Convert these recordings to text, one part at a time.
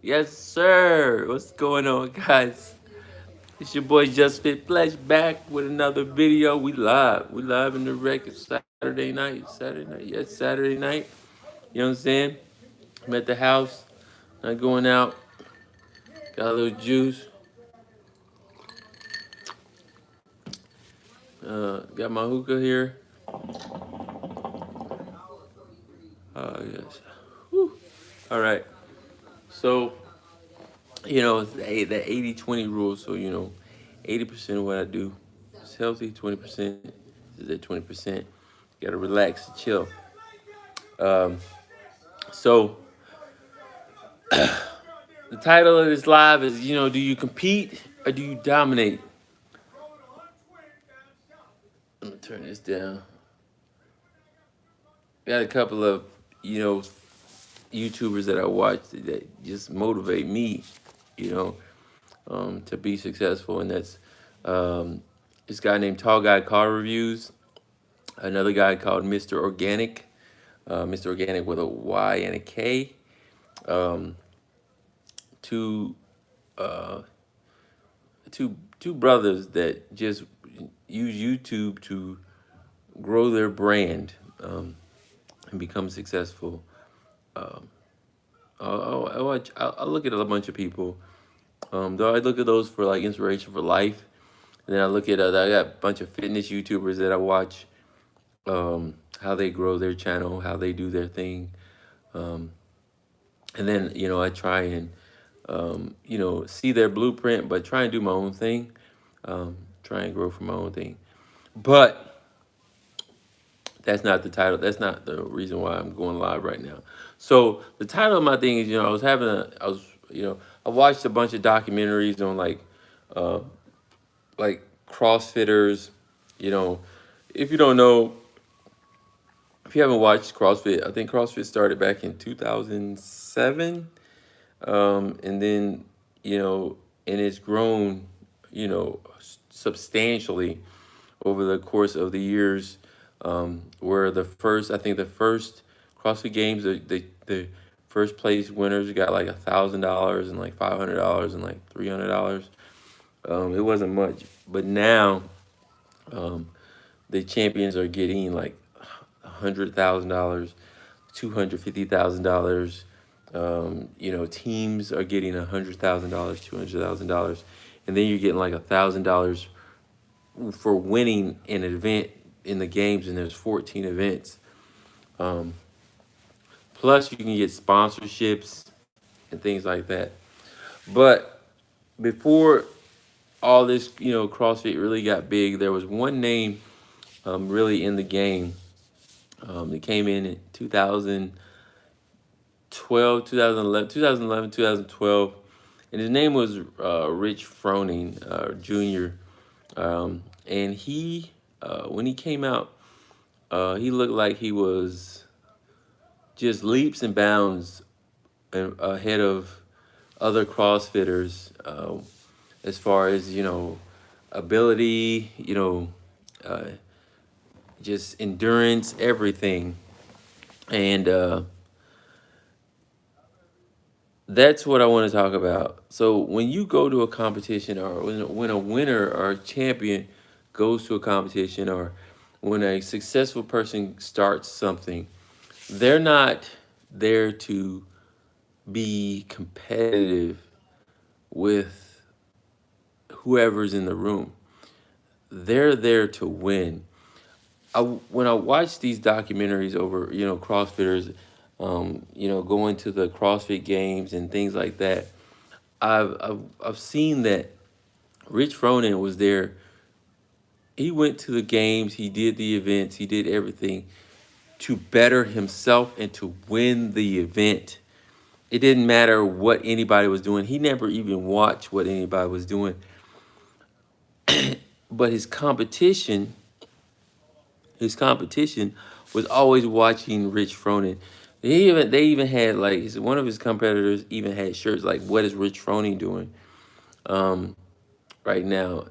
Yes, sir. What's going on, guys? It's your boy Just Fit Flesh back with another video. We live. We live in the wreck. It's Saturday night. Saturday night. Yes, Saturday night. You know what I'm saying? I'm at the house. Not going out. Got a little juice. Got my hookah here. Yes. Whew. All right. So, it's the 80-20 rule. So, 80% of what I do is healthy, 20% is that 20%. You got to relax and chill. Um, so, the title of this live is, do you compete or do you dominate? Let me turn this down. Got a couple of, you know, YouTubers that I watch that just motivate me, you know, to be successful. And that's this guy named Tall Guy Car Reviews, another guy called Mr. Organic, Mr. Organic with a Y and a K. Um, two, uh, two brothers that just use YouTube to grow their brand and become successful. Um, I look at a bunch of people. Though I look at those for like inspiration for life. And then I look at I got a bunch of fitness YouTubers that I watch. How they grow their channel, how they do their thing, um, and then I try and see their blueprint, but try and do my own thing. Try and grow from my own thing. But that's not the title. That's not the reason why I'm going live right now. So the title of my thing is, I watched a bunch of documentaries on uh, like CrossFitters. You know, if you don't know, if you haven't watched CrossFit, I think CrossFit started back in 2007, and then and it's grown, substantially over the course of the years. Where I think the first CrossFit Games, the first place winners got like $1,000 and like $500 and like $300. It wasn't much, but now um, the champions are getting like $100,000, $250,000. Teams are getting $100,000, $200,000, and then you're getting like $1,000 for winning an event in the games, and there's 14 events. Um, Plus, you can get sponsorships and things like that. But before all this, CrossFit really got big, there was one name really in the game. That came in 2012, 2011, 2011, 2012, and his name was Rich Froning Jr. And he, when he came out, he looked like he was just leaps and bounds ahead of other CrossFitters, as far as ability, uh, just endurance, everything. And that's what I want to talk about. So when you go to a competition, or when a winner or a champion goes to a competition, or when a successful person starts something, they're not there to be competitive with whoever's in the room. They're there to win. When I watch these documentaries over, CrossFitters, going to the CrossFit games and things like that, I've seen that Rich Froning was there. He went to the games, he did the events, he did everything to better himself and to win the event. It didn't matter what anybody was doing. He never even watched what anybody was doing. But his competition was always watching Rich Froning. They even had like one of his competitors even had shirts like "What is Rich Froning doing um, right now?"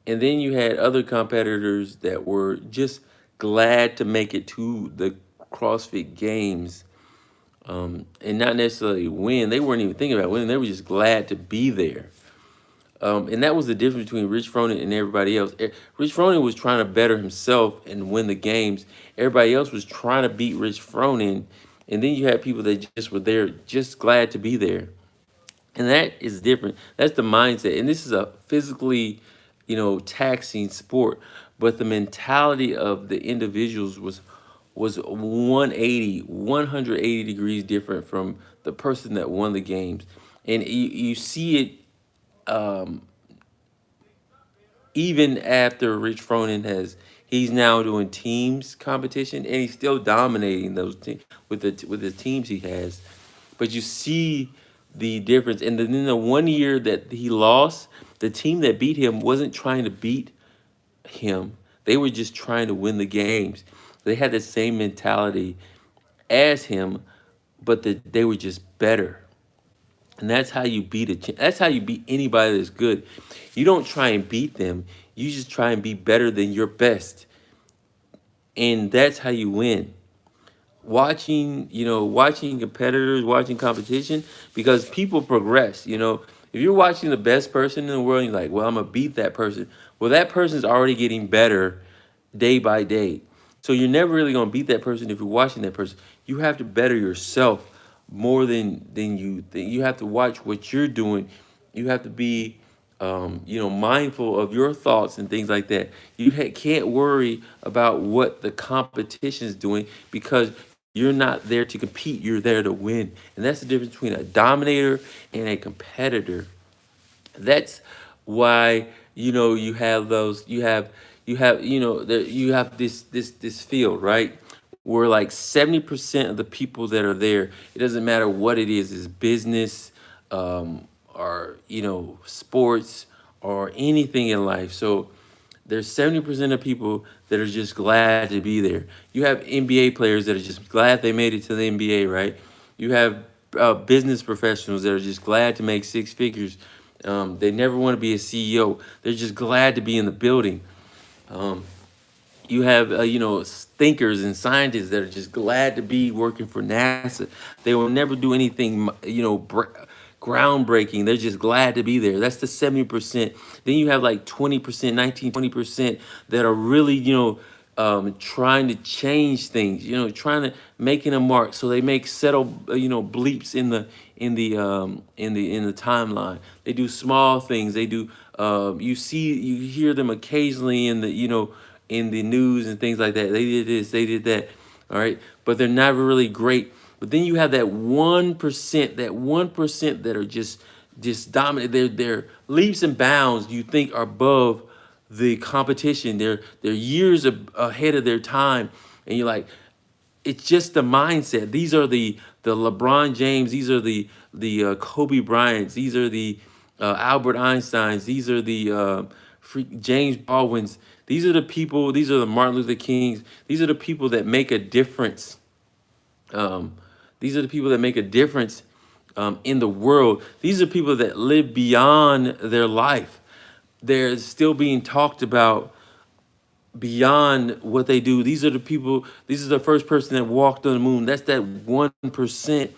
And then you had other competitors that were just glad to make it to the CrossFit Games, and not necessarily win. They weren't even thinking about winning. They were just glad to be there. And that was the difference between Rich Froning and everybody else. Rich Froning was trying to better himself and win the games. Everybody else was trying to beat Rich Froning. And then you had people that just were there, just glad to be there. And that is different. That's the mindset. And this is a physically, taxing sport. But the mentality of the individuals was 180 degrees different from the person that won the games. And you see it even after Rich Froning he's now doing teams competition and he's still dominating those with the teams he has. But you see the difference. And then in the one year that he lost, the team that beat him wasn't trying to beat him. They were just trying to win the games. They had the same mentality as him, but they were just better. And that's how you beat that's how you beat anybody that's good. You don't try and beat them. You just try and be better than your best. And that's how you win. Watching competitors, watching competition, because people progress. If you're watching the best person in the world, and you're like, well, I'm gonna beat that person. Well, that person's already getting better day by day. So you're never really gonna beat that person if you're watching that person. You have to better yourself more than you think. You have to watch what you're doing. You have to be mindful of your thoughts and things like that. You can't worry about what the competition is doing because you're not there to compete. You're there to win, and that's the difference between a dominator and a competitor. That's why you have those. You have this field, right, where like 70% of the people that are there, it doesn't matter what it is business, or sports or anything in life. So there's 70% of people that are just glad to be there. You have NBA players that are just glad they made it to the NBA, right? You have business professionals that are just glad to make six figures. They never want to be a CEO. They're just glad to be in the building. Um, you have thinkers and scientists that are just glad to be working for NASA. They will never do anything groundbreaking. They're just glad to be there. That's the 70%. Then you have like 20%, 19, 20% that are really trying to change things, trying to making a mark. So they make subtle bleeps in the timeline. They do small things. They do you hear them occasionally in the news and things like that. They did this, they did that. All right. But they're never really great. But then you have that 1%, that are just dominant. They're leaps and bounds you think are above the competition. They're years ahead of their time. And you're like, it's just the mindset. These are the LeBron James. These are the Kobe Bryants. These are the Albert Einsteins. These are the James Baldwins. These are the people. These are the Martin Luther Kings. These are the people that make a difference. Um, these are the people that make a difference in the world. These are people that live beyond their life. They're still being talked about beyond what they do. These are the people, this is the first person that walked on the moon. That's that 1%.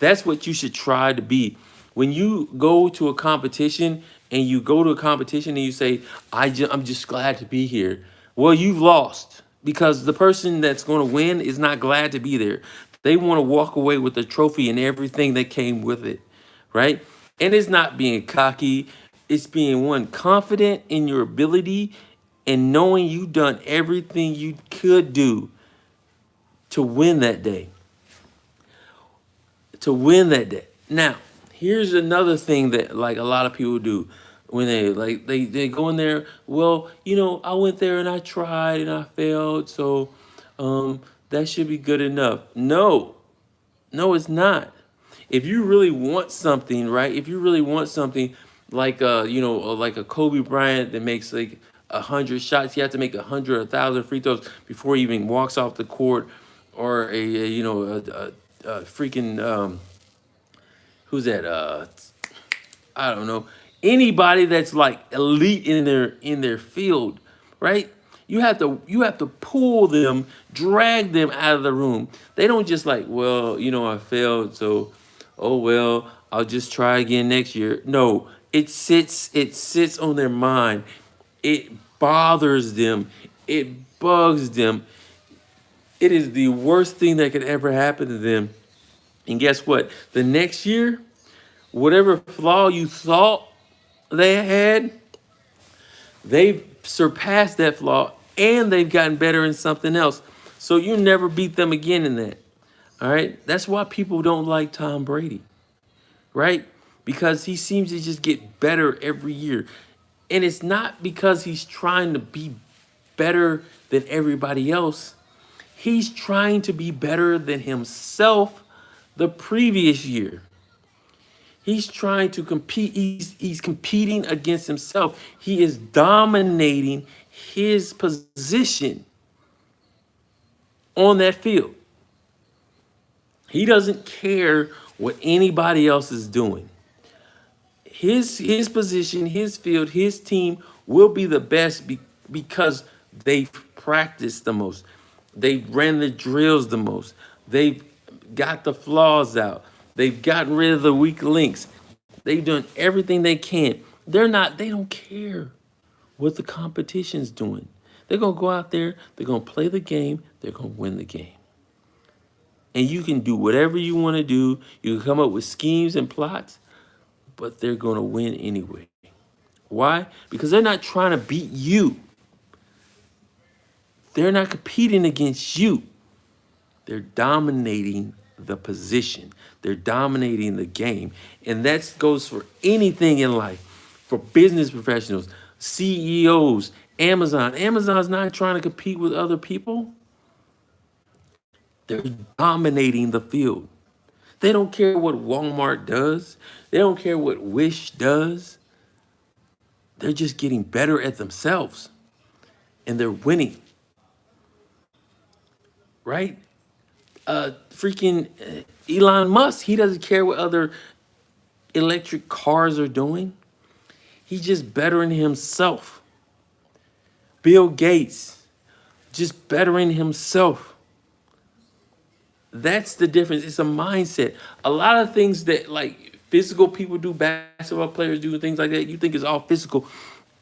That's what you should try to be. When you go to a competition and you go to a competition and you say, I'm just glad to be here. Well, you've lost because the person that's going to win is not glad to be there. They want to walk away with the trophy and everything that came with it, right? And it's not being cocky. It's being one confident in your ability and knowing you've done everything you could do to win that day. To win that day. Now, here's another thing that like a lot of people do when they go in there. Well, I went there and I tried and I failed, so that should be good enough. No, no, it's not. If you really want something, right? If you really want something like like a Kobe Bryant that makes like 100 shots, he has to make 100, 1,000 free throws before he even walks off the court, or a freaking who's that? I don't know. Anybody that's like elite in their field, right? You have to pull them, drag them out of the room. They don't just like, well, I failed, so oh well, I'll just try again next year. No, it sits on their mind. It bothers them. It bugs them. It is the worst thing that could ever happen to them. And guess what? The next year, whatever flaw you thought they had, they've surpassed that flaw and they've gotten better in something else. So you never beat them again in that. All right. That's why people don't like Tom Brady, right? Because he seems to just get better every year. And it's not because he's trying to be better than everybody else. He's trying to be better than himself the previous year. He's trying to compete. He's competing against himself. He is dominating his position on that field. He doesn't care what anybody else is doing. His position, his field, his team will be the best because they've practiced the most. They've ran the drills the most. They've got the flaws out. They've gotten rid of the weak links. They've done everything they can. They don't care what the competition's doing. They're going to go out there, they're going to play the game, they're going to win the game. And you can do whatever you want to do. You can come up with schemes and plots, but they're going to win anyway. Why? Because they're not trying to beat you. They're not competing against you. They're dominating the position. They're dominating the game. And that goes for anything in life. For business professionals, CEOs, Amazon. Amazon's not trying to compete with other people. They're dominating the field. They don't care what Walmart does. They don't care what Wish does. They're just getting better at themselves. And they're winning. Right? Freaking Elon Musk, he doesn't care what other electric cars are doing. He's just bettering himself. Bill Gates, just bettering himself. That's the difference. It's a mindset. A lot of things that like physical people do, basketball players do, things like that, you think is all physical.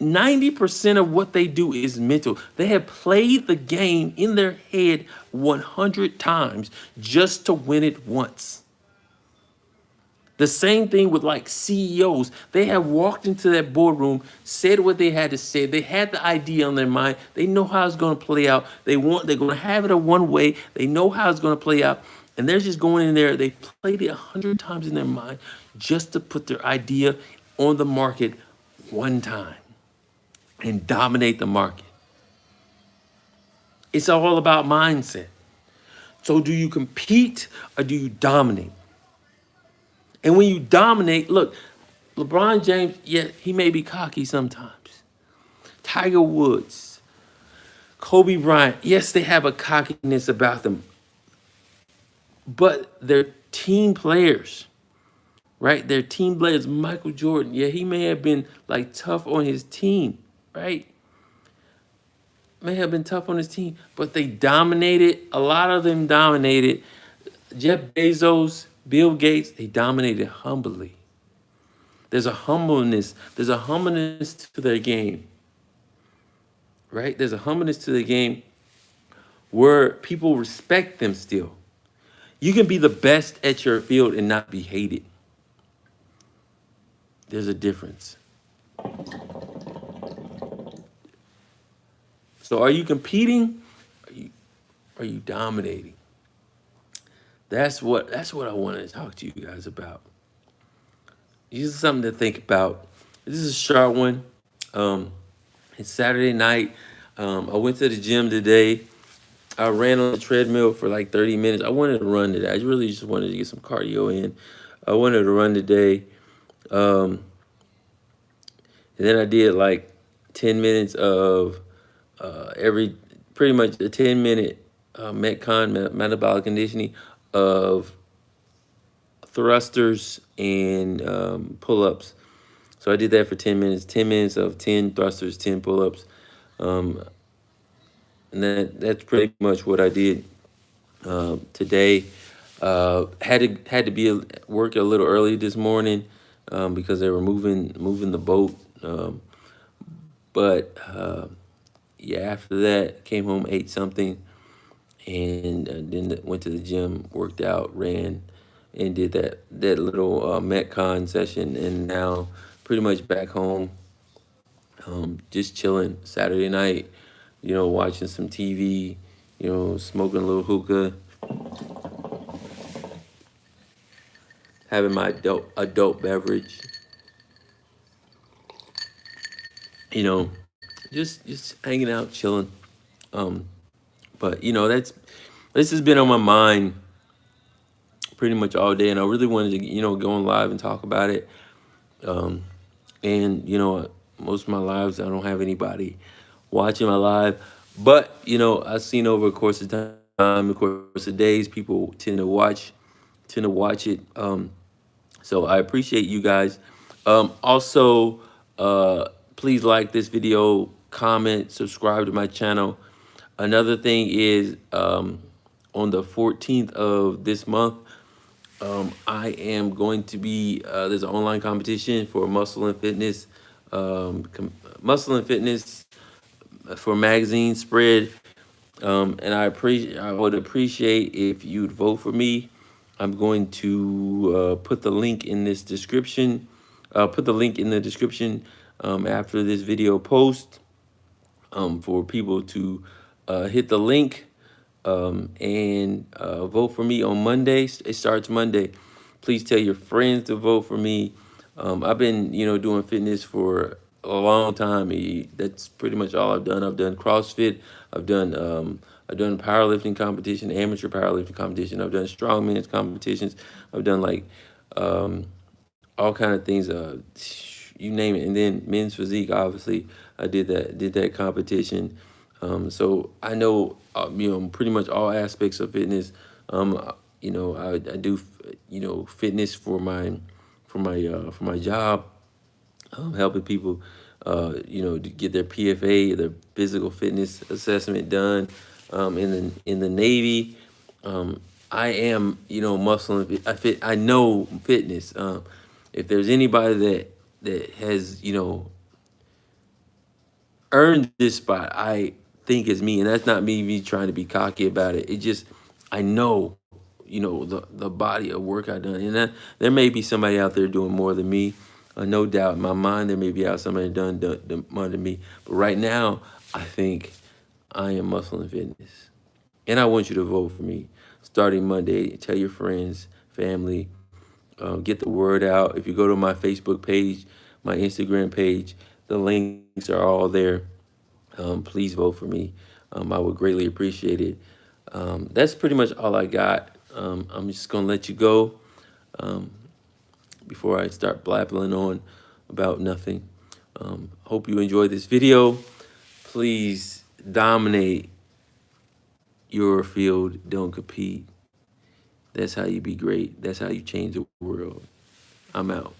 90% of what they do is mental. They have played the game in their head 100 times just to win it once. The same thing with like CEOs. They have walked into that boardroom, said what they had to say. They had the idea on their mind. They know how it's going to play out. They're going to have it a one way. They know how it's going to play out. And they're just going in there. They played it 100 times in their mind just to put their idea on the market one time and dominate the market. It's all about mindset. So do you compete or do you dominate? And when you dominate, look, LeBron James, yeah, he may be cocky sometimes. Tiger Woods, Kobe Bryant, yes, they have a cockiness about them, but they're team players, right? They're team players. Michael Jordan, yeah, he may have been like tough on his team, right? May have been tough on his team, but they dominated. A lot of them dominated. Jeff Bezos, Bill Gates, they dominated humbly. There's a humbleness. There's a humbleness to their game, right? There's a humbleness to the game where people respect them still. You can be the best at your field and not be hated. There's a difference. So are you competing? Are you dominating? That's what I wanted to talk to you guys about. This is something to think about. This is a short one. It's Saturday night. I went to the gym today. I ran on the treadmill for like 30 minutes. I wanted to run today. I really just wanted to get some cardio in. I wanted to run today. And then I did like 10 minutes of pretty much a 10-minute Metcon, metabolic conditioning of thrusters and pull-ups. So I did that for 10 minutes. 10 minutes of 10 thrusters, 10 pull-ups. And that's pretty much what I did today. Had to be work a little early this morning because they were moving the boat. But yeah, after that, came home, ate something, and then went to the gym, worked out, ran, and did that little Metcon session, and now pretty much back home, just chilling. Saturday night, watching some TV, smoking a little hookah, having my adult beverage, you know, just hanging out, chilling. Um, but this has been on my mind pretty much all day, and I really wanted to go on live and talk about it. Um, and most of my lives I don't have anybody watching my live, but I've seen over the course of time, the course of days, people tend to watch it. So I appreciate you guys. Also, please like this video, comment, subscribe to my channel. Another thing is, on the 14th of this month, I am going to be, there's an online competition for Muscle and Fitness for magazine spread. And I would appreciate if you'd vote for me. I'm going to put the link in this description. Put the link in the description after this video post, for people to hit the link, and vote for me on Monday. It starts Monday. Please tell your friends to vote for me. I've been, doing fitness for a long time. That's pretty much all I've done. I've done CrossFit. I've done powerlifting competition, amateur powerlifting competition. I've done strongman's competitions. I've done like um, all kind of things. You name it. And then men's physique, obviously, I did that competition. So I know, pretty much all aspects of fitness. I do, fitness for my job, helping people, to get their PFA, their physical fitness assessment done, in the Navy. I am, muscle and I know fitness. If there's anybody that has, earned this spot, I think it's me, and that's not me trying to be cocky about it. It just, I know, the body of work I've done, and that there may be somebody out there doing more than me. No doubt in my mind, there may be out somebody done more than me. But right now, I think I am Muscle and Fitness, and I want you to vote for me. Starting Monday, tell your friends, family, get the word out. If you go to my Facebook page, my Instagram page, the links are all there. Please vote for me. I would greatly appreciate it. That's pretty much all I got. I'm just gonna let you go before I start blabbling on about nothing. Hope you enjoyed this video. Please dominate your field. Don't compete. That's how you be great. That's how you change the world. I'm out.